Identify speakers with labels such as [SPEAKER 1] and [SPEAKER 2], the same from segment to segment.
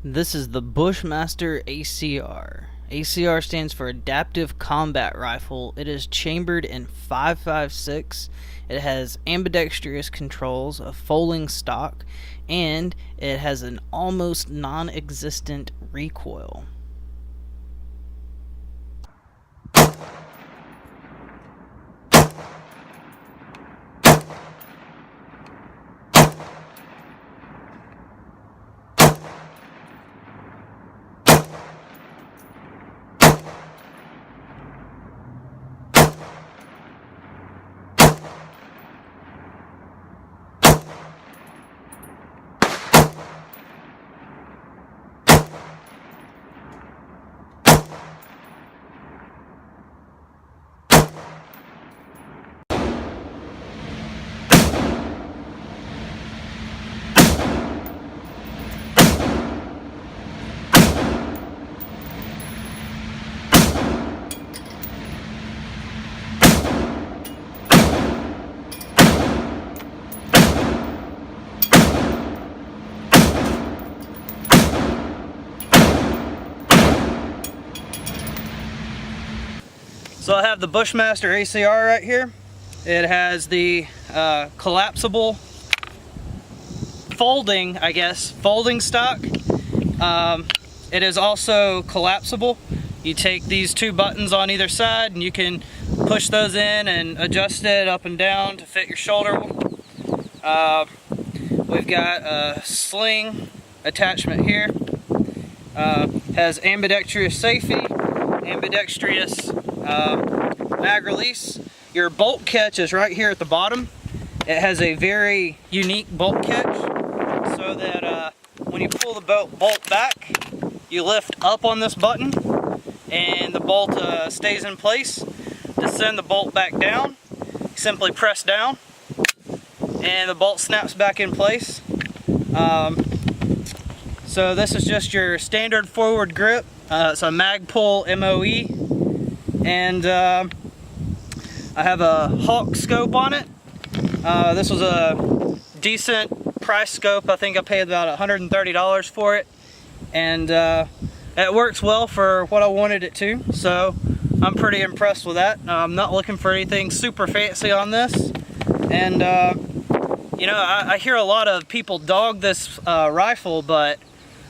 [SPEAKER 1] This is the Bushmaster ACR. ACR stands for Adaptive Combat Rifle. It is chambered in 5.56. It has ambidextrous controls, a folding stock, and it has an almost non-existent recoil. So I have the Bushmaster ACR right here. It has the collapsible folding stock. It is also collapsible. You take these two buttons on either side and you can push those in and adjust it up and down to fit your shoulder. We've got a sling attachment here. Has ambidextrous safety, ambidextrous mag release. Your bolt catch is right here at the bottom. It has a very unique bolt catch so that when you pull the bolt back, you lift up on this button and the bolt stays in place. To send the bolt back down, you simply press down and the bolt snaps back in place. So this is just your standard forward grip. It's a mag pull MOE, and I have a HAWKE scope on it. This was a decent price scope. I think I paid about $130 for it, and it works well for what I wanted it to, so I'm pretty impressed with that. I'm not looking for anything super fancy on this, and you know, I hear a lot of people dog this rifle, but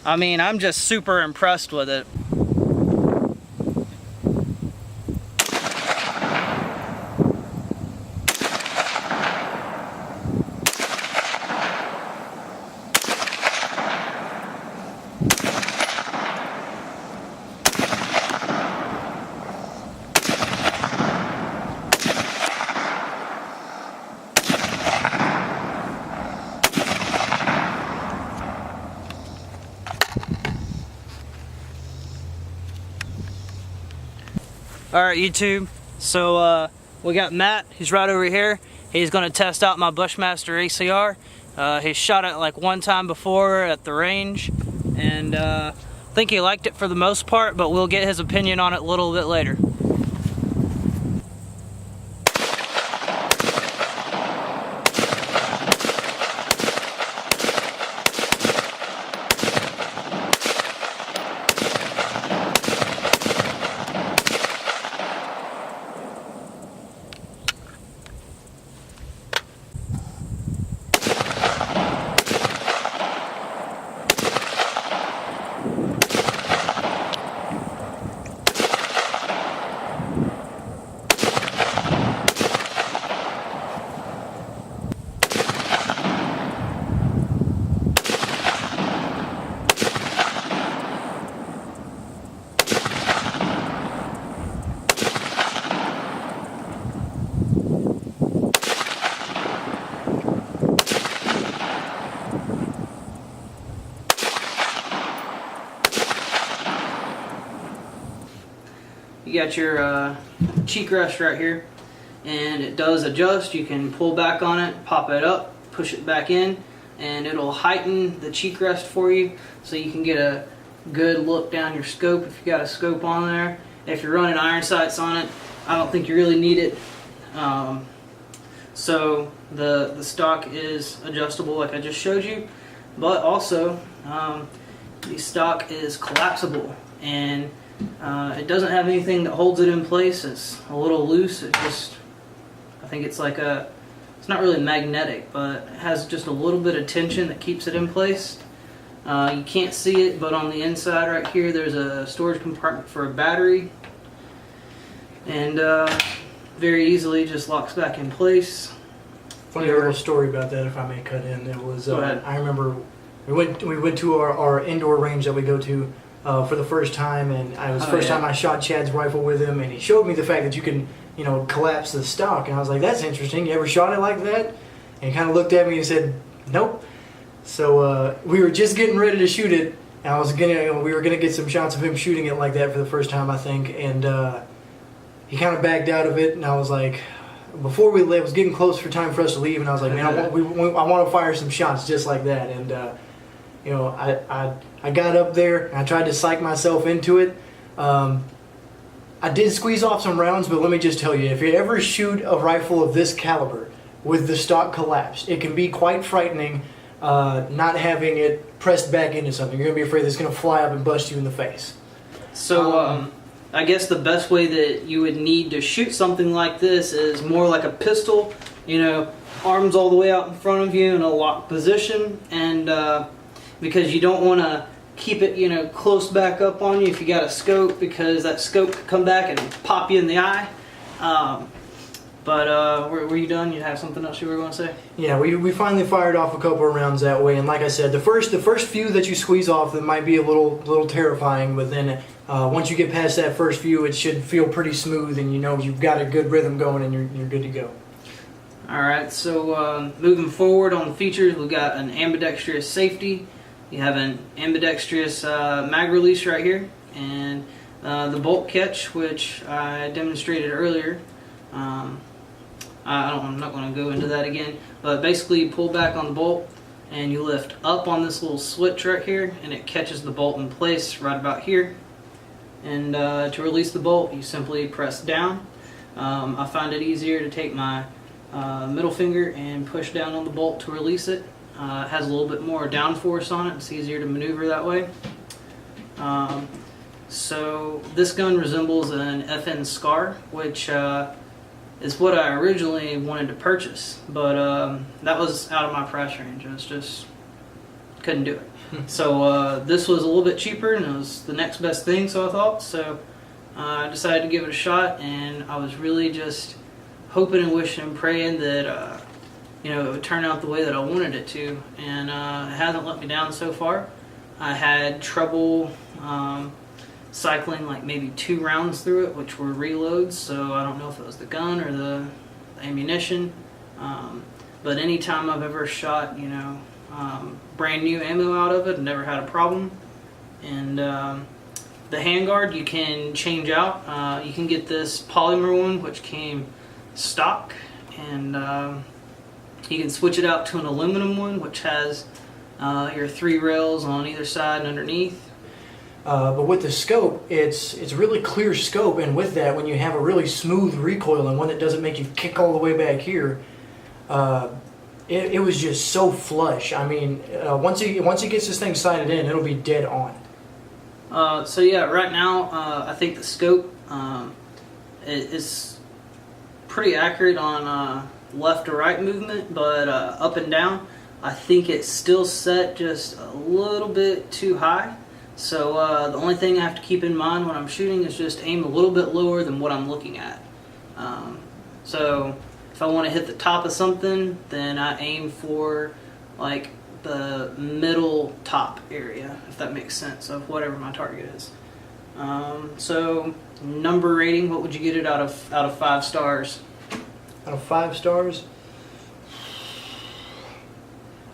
[SPEAKER 1] I mean, I'm just super impressed with it. Alright, YouTube, so we got Matt. He's right over here. He's going to test out my Bushmaster ACR. He's shot it like one time before at the range, and I think he liked it for the most part, but we'll get his opinion on it a little bit later. You got your cheek rest right here, and it does adjust. You can pull back on it, pop it up, push it back in, and it'll heighten the cheek rest for you so you can get a good look down your scope if you got a scope on there. If you're running iron sights on it, I don't think you really need it. So the stock is adjustable like I just showed you, but also the stock is collapsible, and it doesn't have anything that holds it in place. It's a little loose. It just, I think it's like it's not really magnetic, but it has just a little bit of tension that keeps it in place. You can't see it, but on the inside right here there's a storage compartment for a battery, and very easily just locks back in place.
[SPEAKER 2] Funny little story about that, if I may cut in. It was I remember we went to our indoor range that we go to for the first time, and it was the first time I shot Chad's rifle with him, and he showed me the fact that you can, you know, collapse the stock, and I was like, that's interesting. You ever shot it like that? And he kind of looked at me and said, nope. So we were just getting ready to shoot it, and we were gonna get some shots of him shooting it like that for the first time, I think, and he kind of backed out of it, and I was like, before we left, it was getting close for time for us to leave, and I was like, man, I want to fire some shots just like that. And you know, I got up there and I tried to psych myself into it. I did squeeze off some rounds, but let me just tell you, if you ever shoot a rifle of this caliber with the stock collapsed, it can be quite frightening. Not having it pressed back into something, you're gonna be afraid that it's gonna fly up and bust you in the face.
[SPEAKER 1] So I guess the best way that you would need to shoot something like this is more like a pistol, you know, arms all the way out in front of you in a locked position, and because you don't want to keep it, you know, close back up on you if you got a scope, because that scope could come back and pop you in the eye. But were you done? You have something else you were going to say?
[SPEAKER 2] Yeah, we finally fired off a couple of rounds that way, and like I said, the first few that you squeeze off, that might be a little terrifying, but then once you get past that first few, it should feel pretty smooth, and you know you've got a good rhythm going, and you're good to go.
[SPEAKER 1] All right, so moving forward on the features, we've got an ambidextrous safety. You have an ambidextrous mag release right here, and the bolt catch, which I demonstrated earlier. I'm not going to go into that again, but basically you pull back on the bolt and you lift up on this little switch right here, and it catches the bolt in place right about here. And to release the bolt, you simply press down. I find it easier to take my middle finger and push down on the bolt to release it. It has a little bit more downforce on it. It's easier to maneuver that way. So this gun resembles an FN SCAR, which is what I originally wanted to purchase, but that was out of my price range. I just couldn't do it. So this was a little bit cheaper, and it was the next best thing, so I thought. So I decided to give it a shot, and I was really just hoping and wishing and praying that you know, it would turn out the way that I wanted it to, and it hasn't let me down so far. I had trouble cycling like maybe 2 rounds through it, which were reloads, so I don't know if it was the gun or the ammunition, but anytime I've ever shot, you know, brand new ammo out of it, I've never had a problem. And the handguard you can change out. You can get this polymer one, which came stock, and you can switch it out to an aluminum one, which has your 3 rails on either side and underneath.
[SPEAKER 2] But with the scope, it's a really clear scope, and with that, when you have a really smooth recoil and one that doesn't make you kick all the way back here, it was just so flush. I mean, once he gets this thing sighted in, it'll be dead on.
[SPEAKER 1] So yeah, right now I think the scope is pretty accurate on left to right movement, but up and down, I think it's still set just a little bit too high. So the only thing I have to keep in mind when I'm shooting is just aim a little bit lower than what I'm looking at. So if I want to hit the top of something, then I aim for like the middle top area, if that makes sense, of whatever my target is. So number rating, what would you get it out of 5 stars?
[SPEAKER 2] Out of 5 stars?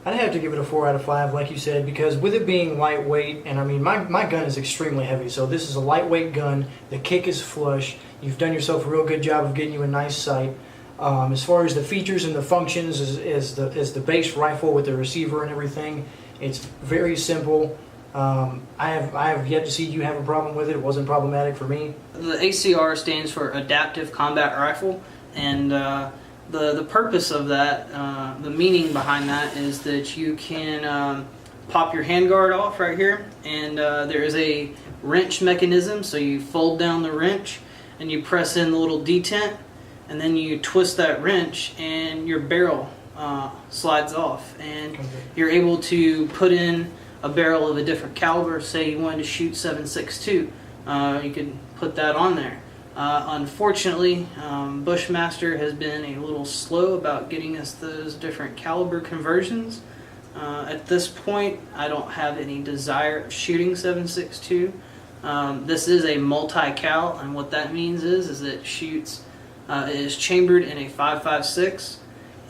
[SPEAKER 2] I'd have to give it a 4 out of 5, like you said, because with it being lightweight, and I mean, my gun is extremely heavy, so this is a lightweight gun. The kick is flush. You've done yourself a real good job of getting you a nice sight. As far as the features and the functions, is the base rifle with the receiver and everything, it's very simple. I have yet to see you have a problem with it. It wasn't problematic for me.
[SPEAKER 1] The ACR stands for Adaptive Combat Rifle, and the purpose of that, the meaning behind that, is that you can pop your handguard off right here, and there is a wrench mechanism, so you fold down the wrench and you press in the little detent, and then you twist that wrench and your barrel slides off, and you're able to put in a barrel of a different caliber. Say you wanted to shoot 7.62, you could put that on there. Unfortunately, Bushmaster has been a little slow about getting us those different caliber conversions. At this point, I don't have any desire of shooting 7.62. This is a multi-cal, and what that means is it shoots, it is chambered in a 5.56,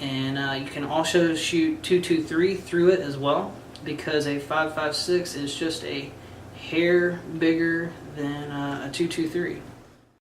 [SPEAKER 1] and you can also shoot 2.23 through it as well, because a 5.56 is just a hair bigger than a 2.23.